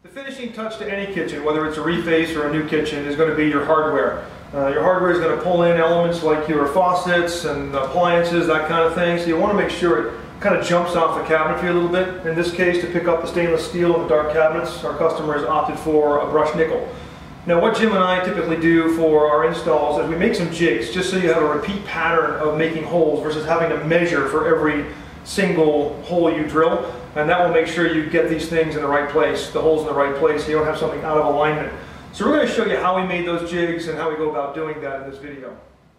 The finishing touch to any kitchen, whether it's a reface or a new kitchen, is going to be your hardware. Your hardware is going to pull in elements like your faucets and appliances, that kind of thing. So you want to make sure it kind of jumps off the cabinetry a little bit. In this case, to pick up the stainless steel in the dark cabinets, our customer has opted for a brushed nickel. Now what Jim and I typically do for our installs is we make some jigs, just so you have a repeat pattern of making holes versus having to measure for every single hole you drill. And that will make sure you get these things in the right place, the holes in the right place, so you don't have something out of alignment. So we're going to show you how we made those jigs and how we go about doing that in this video.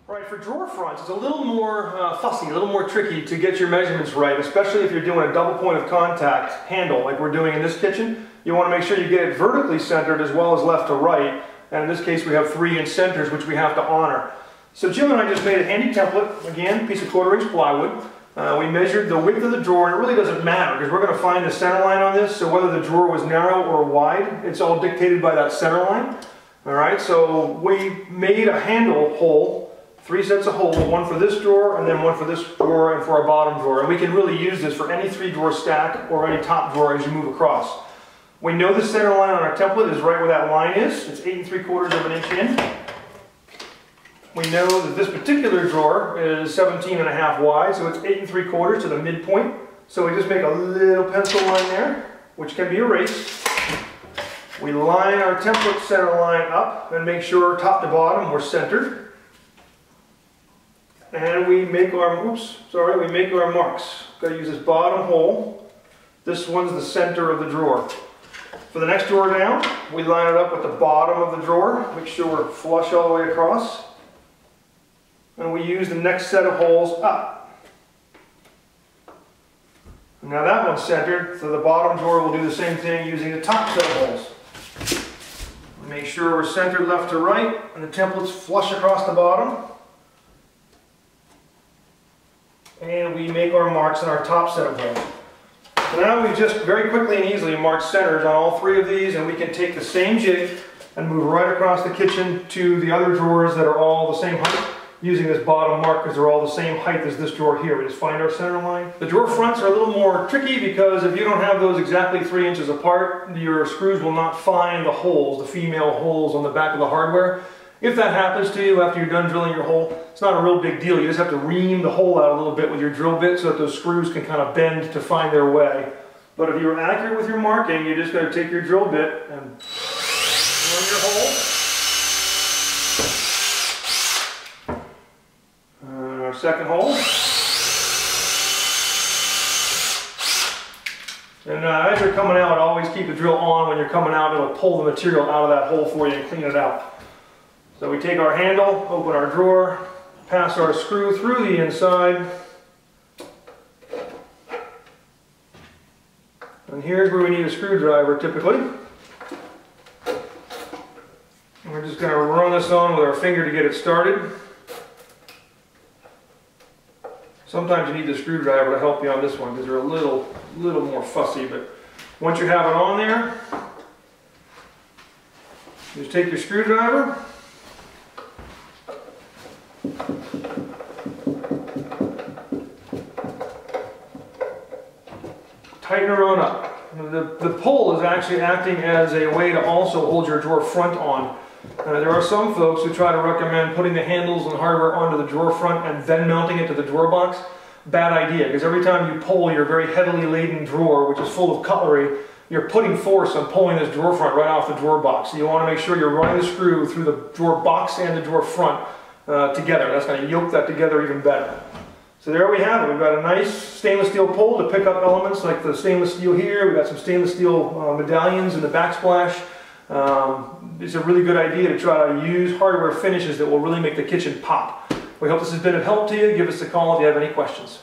All right, for drawer fronts, it's a little more fussy, a little more tricky to get your measurements right, especially if you're doing a double point of contact handle like we're doing in this kitchen. You want to make sure you get it vertically centered as well as left to right. And in this case, we have 3-inch centers, which we have to honor. So Jim and I just made a handy template, again, piece of 1/4-inch plywood. We measured the width of the drawer, and it really doesn't matter because we're going to find the center line on this, so whether the drawer was narrow or wide, it's all dictated by that center line. Alright, so we made a handle hole, 3 sets of holes, one for this drawer and then one for this drawer and for our bottom drawer. And we can really use this for any 3-drawer stack or any top drawer as you move across. We know the center line on our template is right where that line is. It's 8 3/4 of an inch in. We know that this particular drawer is 17.5 wide, so it's 8 3/4 to the midpoint. So we just make a little pencil line there, which can be erased. We line our template center line up and make sure top to bottom we're centered. And we make our, we make our marks. Got to use this bottom hole. This one's the center of the drawer. For the next drawer down, we line it up with the bottom of the drawer. Make sure we're flush all the way across. And we use the next set of holes up. Now that one's centered, so the bottom drawer will do the same thing using the top set of holes. Make sure we're centered left to right, and the template's flush across the bottom. And we make our marks in our top set of holes. So now we just very quickly and easily mark centers on all 3 of these, and we can take the same jig and move right across the kitchen to the other drawers that are all the same height, using this bottom mark because they're all the same height as this drawer here. We just find our center line. The drawer fronts are a little more tricky because if you don't have those exactly 3 inches apart, your screws will not find the holes, the female holes on the back of the hardware. If that happens to you after you're done drilling your hole, it's not a real big deal. You just have to ream the hole out a little bit with your drill bit so that those screws can kind of bend to find their way. But if you're accurate with your marking, you just got to take your drill bit and run your hole. Our second hole. And as you're coming out, always keep the drill on when you're coming out. It'll pull the material out of that hole for you and clean it out. So we take our handle, open our drawer, pass our screw through the inside. And here's where we need a screwdriver typically. And we're just going to run this on with our finger to get it started. Sometimes you need the screwdriver to help you on this one because they're a little more fussy, but once you have it on there, just take your screwdriver, tighten her on up. The pull is actually acting as a way to also hold your drawer front on. There are some folks who try to recommend putting the handles and hardware onto the drawer front and then mounting it to the drawer box. Bad idea, because every time you pull your very heavily laden drawer, which is full of cutlery, you're putting force on pulling this drawer front right off the drawer box. So you want to make sure you're running the screw through the drawer box and the drawer front together. That's going to yoke that together even better. So there we have it. We've got a nice stainless steel pull to pick up elements like the stainless steel here. We've got some stainless steel medallions in the backsplash. It's a really good idea to try to use hardware finishes that will really make the kitchen pop. We hope this has been of help to you. Give us a call if you have any questions.